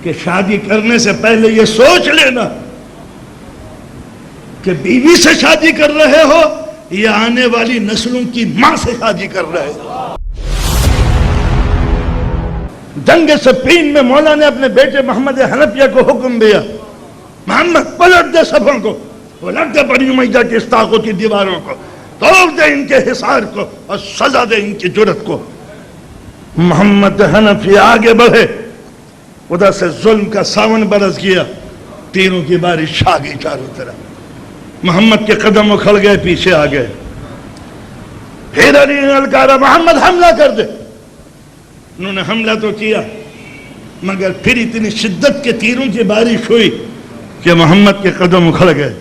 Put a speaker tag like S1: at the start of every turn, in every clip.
S1: کہ شادی کرنے سے پہلے یہ سوچ لینا کہ بیوی سے شادی کر رہے ہو یا آنے والی نسلوں کی ماں سے شادی کر رہے ہو۔ جنگ صفین میں مولا نے اپنے بیٹے محمد حنفیہ کو حکم دیا، محمد پلٹ دے صفوں کو، پلٹ دے بنی امیہ کی استاقوں کی دیواروں کو، توڑ دے ان کے حصار کو اور سزا دے ان کی جرت کو۔ محمد حنفیہ آگے بڑھے، ادھر سے ظلم کا ساون برس گیا، تیروں کی بارش چھا گئی چاروں طرف۔ محمد کے قدم اکھڑ گئے، پیچھے آ گئے۔ پھر علی نے للکارا، محمد حملہ کر دے۔ انہوں نے حملہ تو کیا، مگر پھر اتنی شدت کے تیروں کی بارش ہوئی کہ محمد کے قدم اکھڑ گئے۔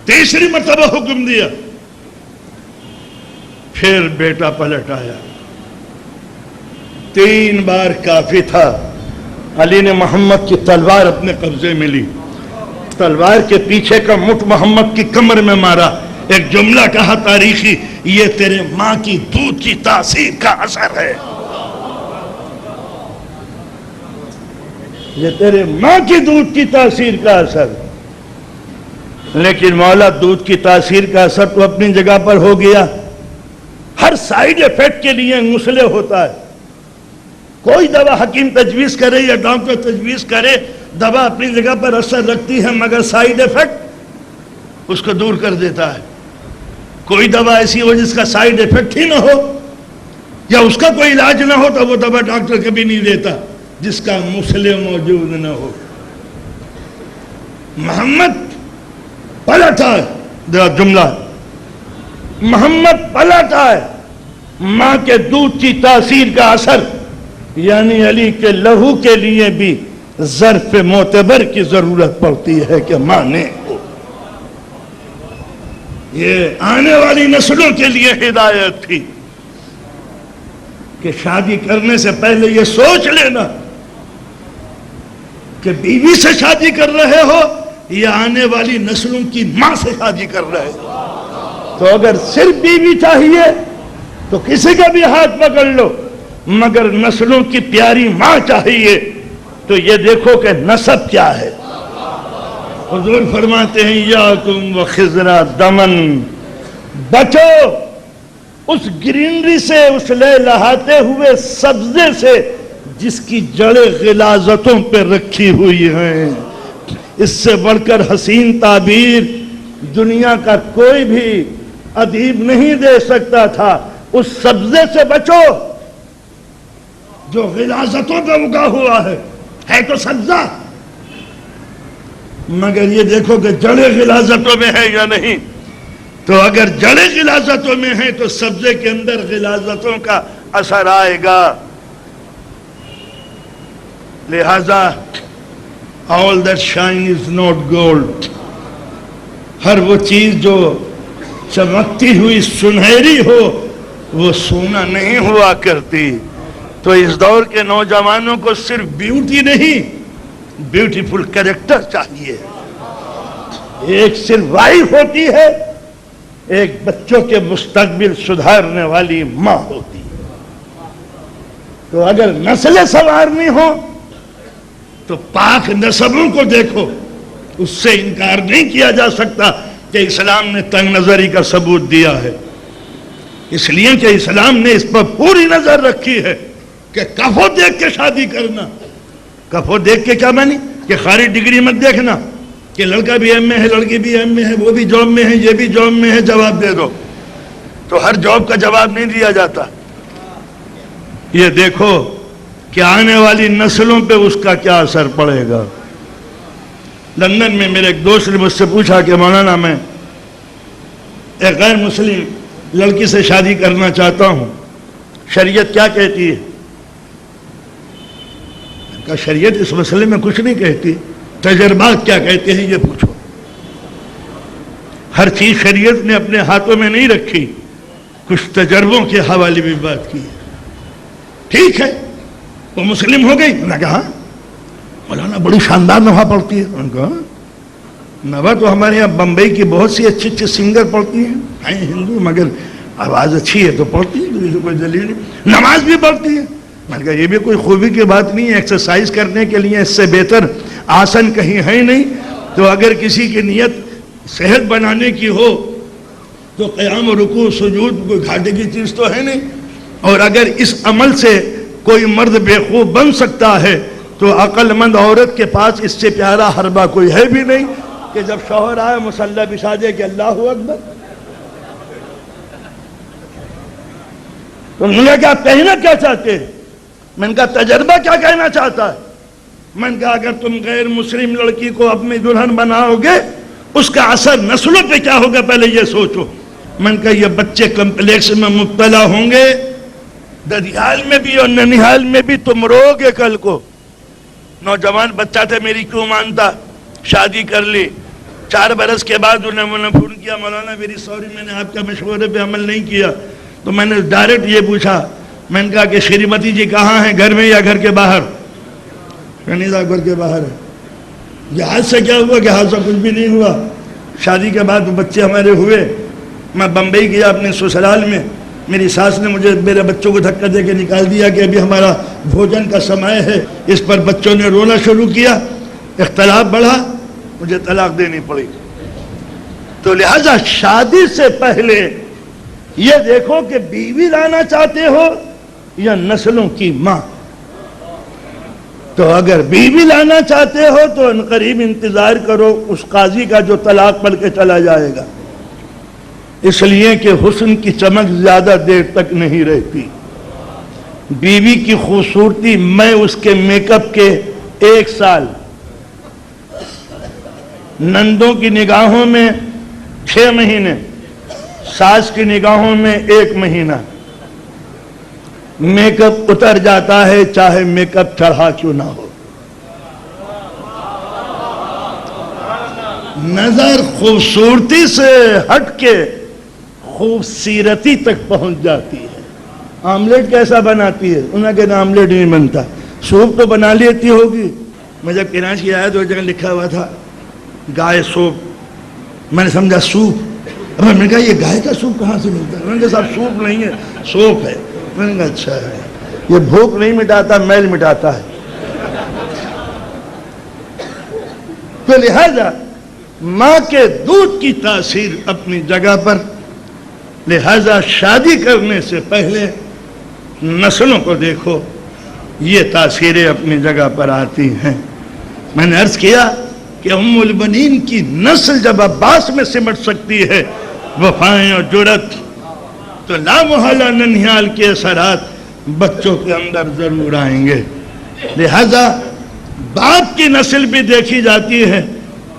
S1: تیسری مرتبہ حکم دیا، پھر بیٹا پلٹ آیا۔ 3 بار کافی تھا۔ علی نے محمد کی تلوار اپنے قبضے میں لی، تلوار کے پیچھے کا مٹ محمد کی کمر میں مارا۔ ایک جملہ کہا تاریخی، یہ تیرے ماں کی دودھ کی تاثیر کا اثر ہے، یہ تیرے ماں کی دودھ کی تاثیر کا اثر ہے۔ لیکن مولا، دودھ کی تاثیر کا اثر تو اپنی جگہ پر ہو گیا، ہر سائیڈ ایفیکٹ کے لیے مسئلہ ہوتا ہے۔ کوئی دوا حکیم تجویز کرے یا ڈاکٹر تجویز کرے، دوا اپنی جگہ پر اثر رکھتی ہے، مگر سائیڈ ایفیکٹ اس کو دور کر دیتا ہے۔ کوئی دوا ایسی ہو جس کا سائیڈ ایفیکٹ ہی نہ ہو یا اس کا کوئی علاج نہ ہو تو وہ دوا ڈاکٹر کبھی نہیں دیتا جس کا مسئلہ موجود نہ ہو۔ محمد پلٹ آئے، جملہ محمد پلٹ آئے، ماں کے دودھ کی تاثیر کا اثر، یعنی علی کے لہو کے لیے بھی ظرف معتبر کی ضرورت پڑتی ہے کہ مانے ہو۔ یہ آنے والی نسلوں کے لیے ہدایت تھی کہ شادی کرنے سے پہلے یہ سوچ لینا کہ بیوی سے شادی کر رہے ہو یا آنے والی نسلوں کی ماں سے شادی کر رہے ہو۔ تو اگر صرف بیوی چاہیے تو کسی کا بھی ہاتھ پکڑ لو، مگر نسلوں کی پیاری ماں چاہیے تو یہ دیکھو کہ نسب کیا ہے۔ حضور فرماتے ہیں، یاکم و خضرا دمن، بچو اس گرینری سے، اس لہلاتے ہوئے سبزے سے جس کی جڑیں غلاظتوں پہ رکھی ہوئی ہیں۔ اس سے بڑھ کر حسین تعبیر دنیا کا کوئی بھی ادیب نہیں دے سکتا تھا۔ اس سبزے سے بچو جو غلاظتوں پہ اگا ہوا ہے تو سبزہ، مگر یہ دیکھو کہ جڑیں غلاظتوں میں ہے یا نہیں۔ تو اگر جڑیں غلاظتوں میں ہیں تو سبزے کے اندر غلاظتوں کا اثر آئے گا۔ لہذا all that shine is not gold، ہر وہ چیز جو چمکتی ہوئی سنہری ہو وہ سونا نہیں ہوا کرتی۔ تو اس دور کے نوجوانوں کو صرف بیوٹی نہیں، بیوٹیفل کریکٹر چاہیے۔ ایک صرف وائف ہوتی ہے، ایک بچوں کے مستقبل سدھارنے والی ماں ہوتی ہے۔ تو اگر نسلیں سنوارنی ہو تو پاک نسبوں کو دیکھو، اس سے انکار نہیں کیا جا سکتا کہ اسلام نے تنگ نظری کا ثبوت دیا ہے، اس لیے کہ اسلام نے اس پر پوری نظر رکھی ہے کہ کفو دیکھ کے شادی کرنا۔ کفو دیکھ کے کیا مانی؟ کہ خالی ڈگری مت دیکھنا کہ لڑکا بھی ایم میں ہے، لڑکی بھی ایم میں ہے، وہ بھی جاب میں ہے، یہ بھی جاب میں ہے، جواب دے دو۔ تو ہر جاب کا جواب نہیں دیا جاتا۔ یہ دیکھو کہ آنے والی نسلوں پہ اس کا کیا اثر پڑے گا۔ لندن میں میرے ایک دوست نے مجھ سے پوچھا کہ مولانا، میں ایک غیر مسلم لڑکی سے شادی کرنا چاہتا ہوں، شریعت کیا کہتی ہے؟ کہ شریعت اس مسئلے میں کچھ نہیں کہتی، تجربات کیا کہتے ہیں یہ پوچھو۔ ہر چیز شریعت نے اپنے ہاتھوں میں نہیں رکھی، کچھ تجربوں کے حوالے بھی بات کی۔ ٹھیک ہے، وہ مسلم ہو گئی۔ انہوں نے کہا مولانا بڑی شاندار نوحہ پڑھتی ہے۔ انہوں نے کہا نوحہ تو ہمارے یہاں بمبئی کی بہت سی اچھی اچھی سنگر پڑھتی ہیں ہندو، مگر آواز اچھی ہے تو پڑھتی ہے، کوئی دلیل نہیں۔ نماز بھی پڑھتی ہے، میں نے کہا یہ بھی کوئی خوبی کی بات نہیں ہے، ایکسرسائز کرنے کے لیے اس سے بہتر آسن کہیں ہے نہیں. تو اگر کسی کی نیت صحت بنانے کی ہو تو قیام و رکوع سجود کوئی گھاٹے کی چیز تو ہے نہیں. اور اگر اس عمل سے کوئی مرد بے خوب بن سکتا ہے تو عقل مند عورت کے پاس اس سے پیارا حربہ کوئی ہے بھی نہیں کہ جب شوہر آئے مصلی بچھا دے کہ اللہ اکبر. تو انہوں نے کہا کہنا کیا چاہتے ہیں؟ میں نے کہا تجربہ کیا کہنا چاہتا ہے؟ میں نے کہا اگر تم غیر مسلم لڑکی کو اپنی دلہن بناؤ گے اس کا اثر نسلوں پہ کیا ہوگا پہلے یہ سوچو. میں نے کہا یہ بچے کمپلیکس میں مبتلا ہوں گے، ددیال میں بھی اور ننیحال میں بھی تم رو گے کل کو. نوجوان بچہ تھا، میری کیوں مانتا، شادی کر لی. 4 برس کے بعد انہوں نے فون کیا، مولانا میری سوری میں نے آپ کا مشورے پہ عمل نہیں کیا. تو میں نے ڈائریکٹ یہ پوچھا، میں نے کہا کہ شریمتی جی کہاں ہیں، گھر میں یا گھر کے باہر؟ نہیں صاحب گھر کے باہر ہے. جہاز سے کیا ہوا؟ جہاز سے کچھ بھی نہیں ہوا. شادی کے بعد بچے ہمارے ہوئے، میں بمبئی گیا اپنے سسرال میں، میری ساس نے مجھے میرے بچوں کو دھکا دے کے نکال دیا کہ ابھی ہمارا بھوجن کا سمے ہے. اس پر بچوں نے رونا شروع کیا، اختلاف بڑھا، مجھے طلاق دینی پڑی. تو لہذا شادی سے پہلے یہ دیکھو کہ بیوی لانا چاہتے ہو یا نسلوں کی ماں. تو اگر بیوی لانا چاہتے ہو تو ان قریب انتظار کرو اس قاضی کا جو طلاق پڑھ کے چلا جائے گا، اس لیے کہ حسن کی چمک زیادہ دیر تک نہیں رہتی. بیوی کی خوبصورتی میں اس کے میک اپ کے 1 سال، نندوں کی نگاہوں میں 6 مہینے، ساس کی نگاہوں میں 1 مہینہ. میک اپ اتر جاتا ہے چاہے میک اپ چڑھا کیوں نہ ہو. نظر خوبصورتی سے ہٹ کے خوبصورتی تک پہنچ جاتی ہے. آملیٹ کیسا بناتی ہے؟ انہوں نے کہا آملیٹ نہیں بنتا، سوپ تو بنا لیتی ہوگی. میں جب کراچی آیا تو ایک جگہ لکھا ہوا تھا گائے سوپ، میں نے سمجھا سوپ. اب میں نے کہا یہ گائے کا سوپ کہاں سے ملتا ہے؟ میں نے کہا صاحب سوپ نہیں ہے، سوپ ہے. میں نے کہا اچھا ہے، یہ بھوک نہیں مٹاتا، میل مٹاتا ہے. تو لہذا ماں کے دودھ کی تاثیر اپنی جگہ پر، لہذا شادی کرنے سے پہلے نسلوں کو دیکھو، یہ تاثیریں اپنی جگہ پر آتی ہیں. میں نے عرض کیا کہ ام البنین کی نسل جب عباس میں سمٹ سکتی ہے وفائیں اور جرت، تو لا محالہ ننیال کے اثرات بچوں کے اندر ضرور آئیں گے. لہذا باپ کی نسل بھی دیکھی جاتی ہے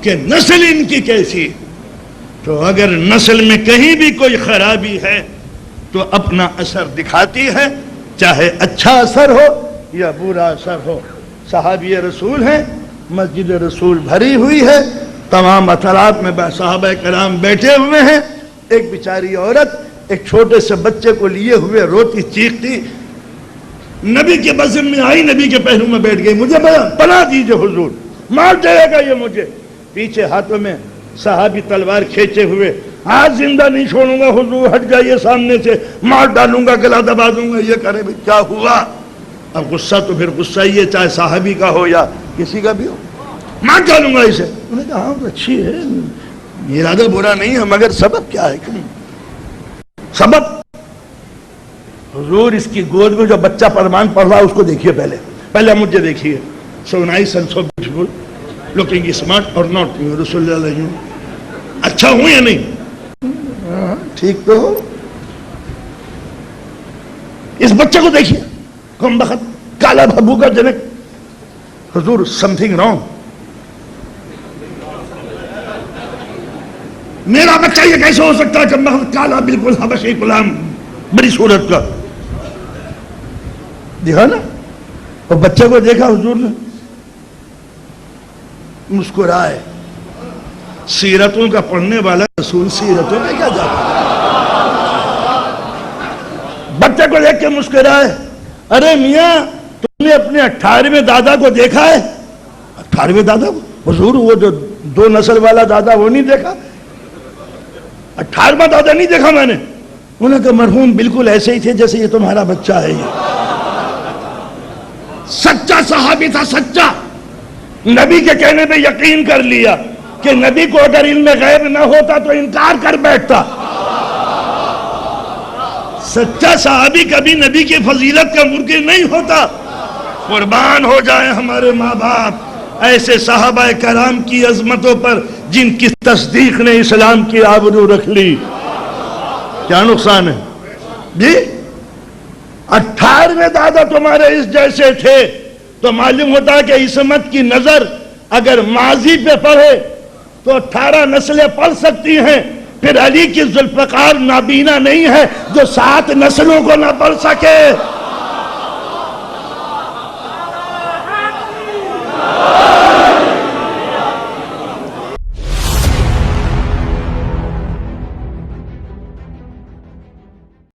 S1: کہ نسل ان کی کیسی. تو اگر نسل میں کہیں بھی کوئی خرابی ہے تو اپنا اثر دکھاتی ہے، چاہے اچھا اثر ہو یا برا اثر ہو. صحابی رسول ہیں، مسجد رسول بھری ہوئی ہے، تمام اطراف میں صحابہ کرام بیٹھے ہوئے ہیں. ایک بیچاری عورت ایک چھوٹے سے بچے کو لیے ہوئے روتی چیختی، نبی کے بزم میں آئی، نبی کے پہلو میں بیٹھ گئی، مجھے پناہ دیجئے حضور، مار جائے گا یہ مجھے. پیچھے ہاتھوں میں صحابی تلوار کھینچے ہوئے، آج زندہ نہیں چھوڑوں گا حضور، ہٹ جائیے سامنے سے، مار ڈالوں گا، گلا دبا دوں گا. یہ کرے بھی کیا ہوا؟ اب غصہ تو پھر غصہ ہی ہے، چاہے صحابی کا ہو یا کسی کا بھی ہو، مار ڈالوں گا اسے. انہوں نے کہا ہاں تو اچھی ہے، ارادہ برا نہیں ہے، مگر سبب کیا ہے؟ کیوں سبب؟ حضور اس کی گود میں جو بچہ فرمان پڑھ رہا ہے اس کو دیکھیے، پہلے مجھے دیکھیے. So nice and so beautiful, looking smart or not, رسول اللہ علیہ وسلم اچھا ہوں یا نہیں؟ ٹھیک تو ہو. اس بچے کو دیکھیے، کم بخت کالا بھبو کا جنک. حضور something wrong. میرا بچہ یہ کیسے ہو سکتا ہے؟ کم بخت کالا، بالکل حبشی غلام، بڑی صورت کا. دیکھا نا، اور بچے کو دیکھا حضور نے، مسکرائے. سیرتوں کا پڑھنے والا رسول سیرتوں میں کیا جاتا ہے؟ بچے کو دیکھ کے مسکرائے. ارے میاں تم نے اپنے 18ویں دادا کو دیکھا ہے؟ 18ویں دادا کو؟ حضور وہ جو 2 نسل والا دادا وہ نہیں دیکھا؟ 18واں دادا نہیں دیکھا میں نے. انہوں نے کہا مرحوم بالکل ایسے ہی تھے جیسے یہ تمہارا بچہ ہے. یہ سچا صحابی تھا، سچا، نبی کے کہنے پہ یقین کر لیا کہ نبی کو اگر علم غیب نہ ہوتا تو انکار کر بیٹھتا۔ سچا صحابی کبھی نبی کی فضیلت کا منکر نہیں ہوتا۔ قربان ہو جائیں ہمارے ماں باپ ایسے صحابہ کرام کی عظمتوں پر جن کی تصدیق نے اسلام کی آبرو رکھ لی۔ کیا نقصان ہے جی؟ 18 دادا تمہارے اس جیسے تھے تو معلوم ہوتا ہے کہ عصمت کی نظر اگر ماضی پہ پڑے تو 18 نسلیں پڑھ سکتی ہیں، پھر علی کی ذوالفقار نابینا نہیں ہے جو 7 نسلوں کو نہ پڑھ سکے۔